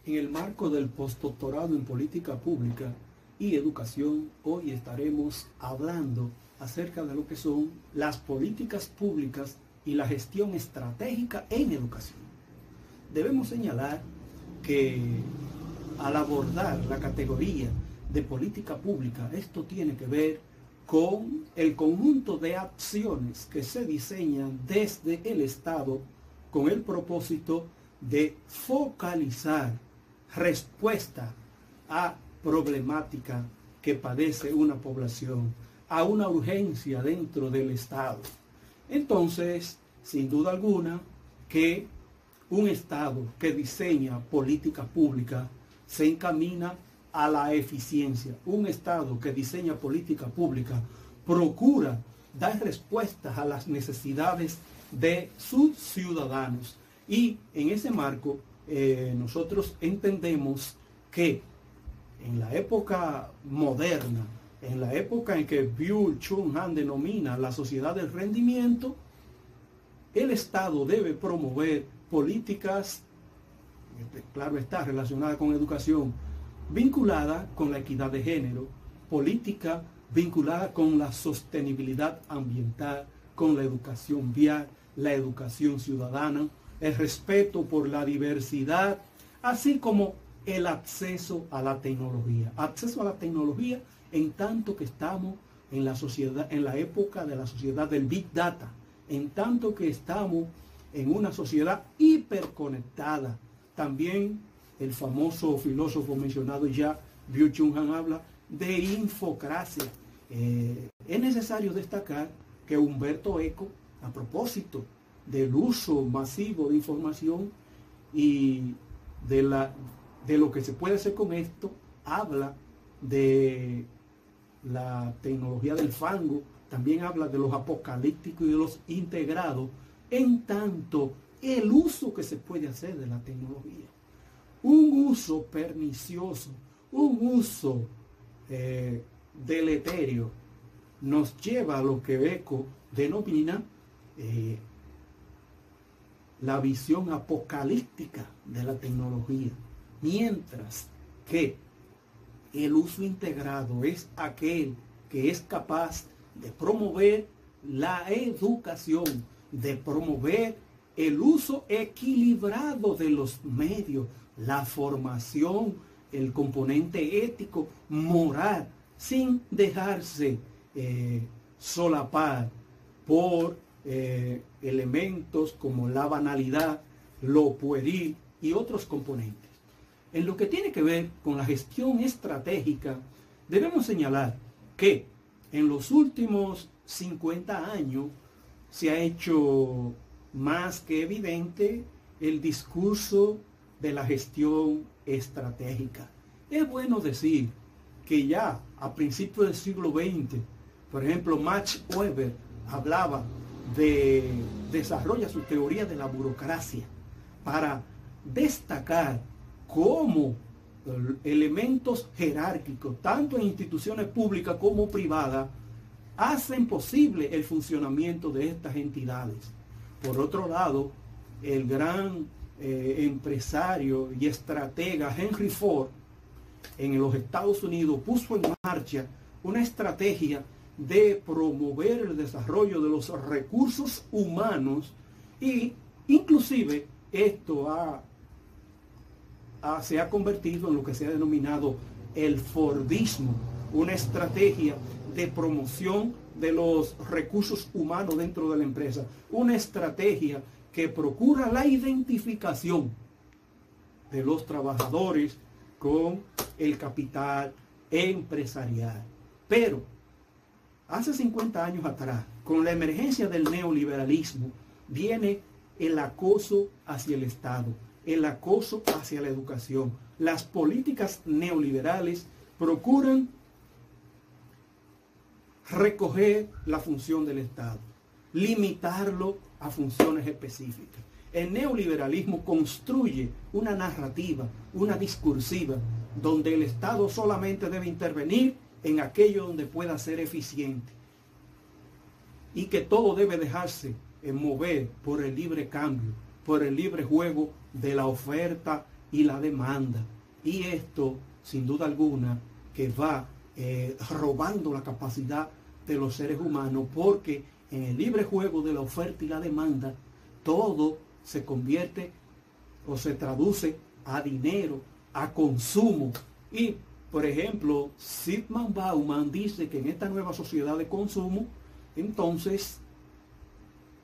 En el marco del postdoctorado en política pública y educación, hoy estaremos hablando acerca de lo que son las políticas públicas y la gestión estratégica en educación. Debemos señalar que al abordar la categoría de política pública, esto tiene que ver con el conjunto de acciones que se diseñan desde el Estado con el propósito de focalizar respuesta a problemática que padece una población, a una urgencia dentro del Estado. Entonces, sin duda alguna, que un Estado que diseña política pública se encamina a la eficiencia. Un Estado que diseña política pública procura dar respuestas a las necesidades de sus ciudadanos. Y en ese marco, nosotros entendemos que en la época moderna, en la época en que Byung-Chul Han denomina la sociedad del rendimiento, el Estado debe promover políticas, claro está, relacionadas con educación, vinculada con la equidad de género, política vinculada con la sostenibilidad ambiental, con la educación vial, la educación ciudadana, el respeto por la diversidad, así como el acceso a la tecnología. Acceso a la tecnología en tanto que estamos en la sociedad, en la época de la sociedad del Big Data, en tanto que estamos en una sociedad hiperconectada. También el famoso filósofo mencionado ya, Byung-Chul Han, habla de infocracia. Es necesario destacar que Humberto Eco, a propósito del uso masivo de información y de lo que se puede hacer con esto, habla de la tecnología del fango, también habla de los apocalípticos y de los integrados, en tanto el uso que se puede hacer de la tecnología. Un uso pernicioso, un uso deleterio, nos lleva a lo que Eco denomina la visión apocalíptica de la tecnología, mientras que el uso integrado es aquel que es capaz de promover la educación, de promover el uso equilibrado de los medios, la formación, el componente ético, moral, sin dejarse solapar por elementos como la banalidad, lo pueril y otros componentes. En lo que tiene que ver con la gestión estratégica, debemos señalar que en los últimos 50 años se ha hecho más que evidente el discurso de la gestión estratégica. Es bueno decir que ya a principios del siglo XX, por ejemplo, Max Weber hablaba desarrolla su teoría de la burocracia para destacar cómo elementos jerárquicos, tanto en instituciones públicas como privadas, hacen posible el funcionamiento de estas entidades. Por otro lado, el gran empresario y estratega Henry Ford en los Estados Unidos puso en marcha una estrategia de promover el desarrollo de los recursos humanos, y inclusive esto se ha convertido en lo que se ha denominado el Fordismo, una estrategia de promoción de los recursos humanos dentro de la empresa, una estrategia que procura la identificación de los trabajadores con el capital empresarial. Pero hace 50 años atrás, con la emergencia del neoliberalismo, viene el acoso hacia el Estado, el acoso hacia la educación. Las políticas neoliberales procuran recoger la función del Estado, limitarlo a funciones específicas. El neoliberalismo construye una narrativa, una discursiva, donde el Estado solamente debe intervenir en aquello donde pueda ser eficiente, y que todo debe dejarse mover por el libre cambio, por el libre juego de la oferta y la demanda. Y esto, sin duda alguna, que va robando la capacidad de los seres humanos, porque en el libre juego de la oferta y la demanda, todo se convierte o se traduce a dinero, a consumo. Y, por ejemplo, Zygmunt Bauman dice que en esta nueva sociedad de consumo, entonces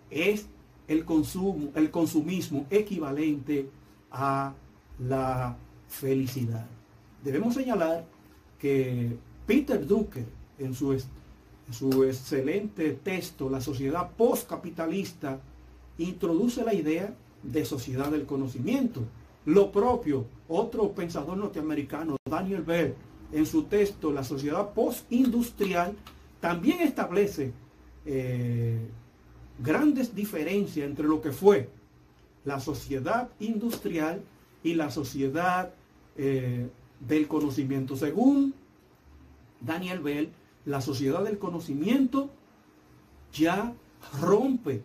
es el consumismo equivalente a la felicidad. Debemos señalar que Peter Drucker, en su excelente texto La sociedad postcapitalista, introduce la idea de sociedad del conocimiento. Lo propio, otro pensador norteamericano, Daniel Bell, en su texto La sociedad postindustrial, también establece grandes diferencias entre lo que fue la sociedad industrial y la sociedad del conocimiento. Según Daniel Bell, la sociedad del conocimiento ya rompe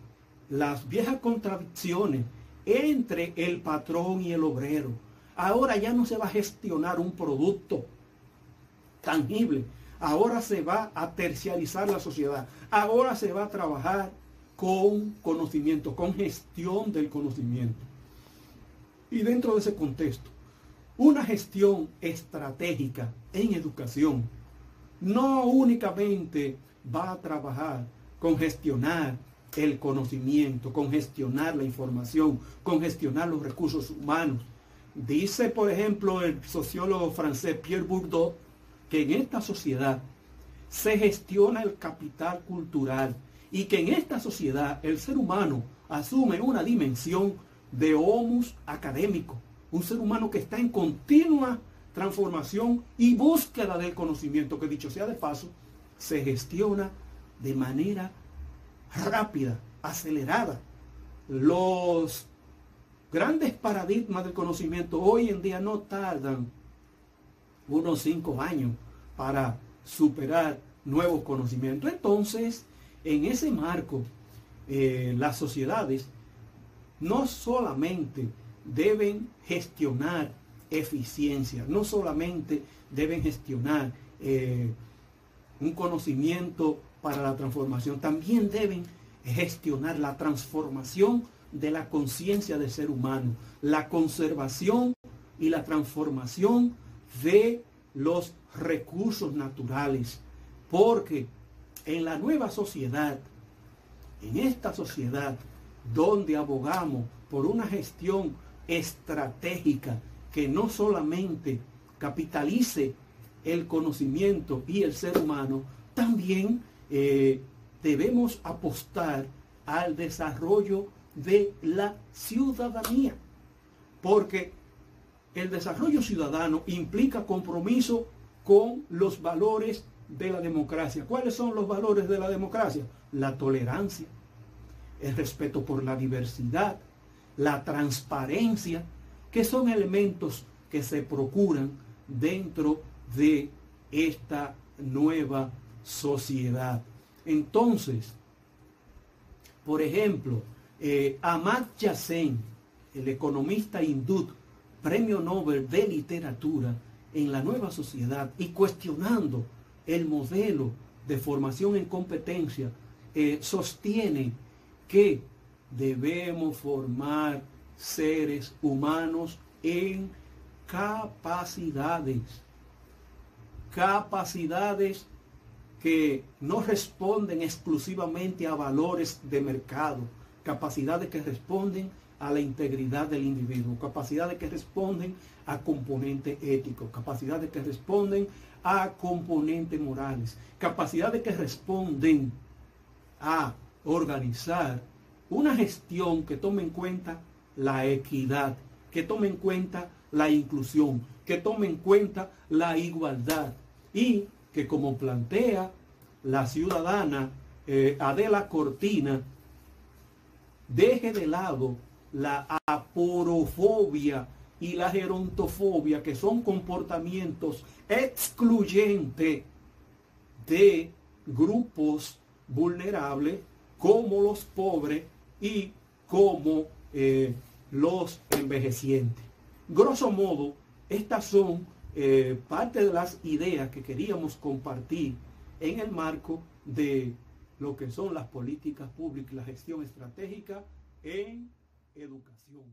las viejas contradicciones entre el patrón y el obrero. Ahora ya no se va a gestionar un producto tangible. Ahora se va a terciarizar la sociedad. Ahora se va a trabajar con conocimiento, con gestión del conocimiento. Y dentro de ese contexto, una gestión estratégica en educación no únicamente va a trabajar con gestionar el conocimiento, con gestionar la información, con gestionar los recursos humanos. Dice, por ejemplo, el sociólogo francés Pierre Bourdieu que en esta sociedad se gestiona el capital cultural y que en esta sociedad el ser humano asume una dimensión de homus académico, un ser humano que está en continua transformación y búsqueda del conocimiento, que dicho sea de paso, se gestiona de manera rápida, acelerada. Los grandes paradigmas del conocimiento hoy en día no tardan unos 5 años para superar nuevos conocimientos. Entonces, en ese marco, las sociedades no solamente deben gestionar eficiencia, no solamente deben gestionar un conocimiento para la transformación, también deben gestionar la transformación de la conciencia del ser humano, la conservación y la transformación de los recursos naturales, porque en la nueva sociedad, en esta sociedad donde abogamos por una gestión estratégica que no solamente capitalice el conocimiento y el ser humano, también debemos apostar al desarrollo de la ciudadanía, porque el desarrollo ciudadano implica compromiso con los valores de la democracia. ¿Cuáles son los valores de la democracia? La tolerancia, el respeto por la diversidad, la transparencia, que son elementos que se procuran dentro de esta nueva sociedad. Entonces, por ejemplo, Amartya Sen, el economista hindú, premio Nobel de literatura, en la nueva sociedad y cuestionando el modelo de formación en competencia, sostiene que debemos formar seres humanos en capacidades que no responden exclusivamente a valores de mercado, capacidades que responden a la integridad del individuo, capacidades que responden a componentes éticos, capacidades que responden a componentes morales, capacidades que responden a organizar una gestión que tome en cuenta la equidad, que tome en cuenta la inclusión, que tome en cuenta la igualdad y que, como plantea la ciudadana Adela Cortina, deje de lado la aporofobia y la gerontofobia, que son comportamientos excluyentes de grupos vulnerables como los pobres y como los envejecientes. Grosso modo, estas son parte de las ideas que queríamos compartir en el marco de lo que son las políticas públicas y la gestión estratégica en educación.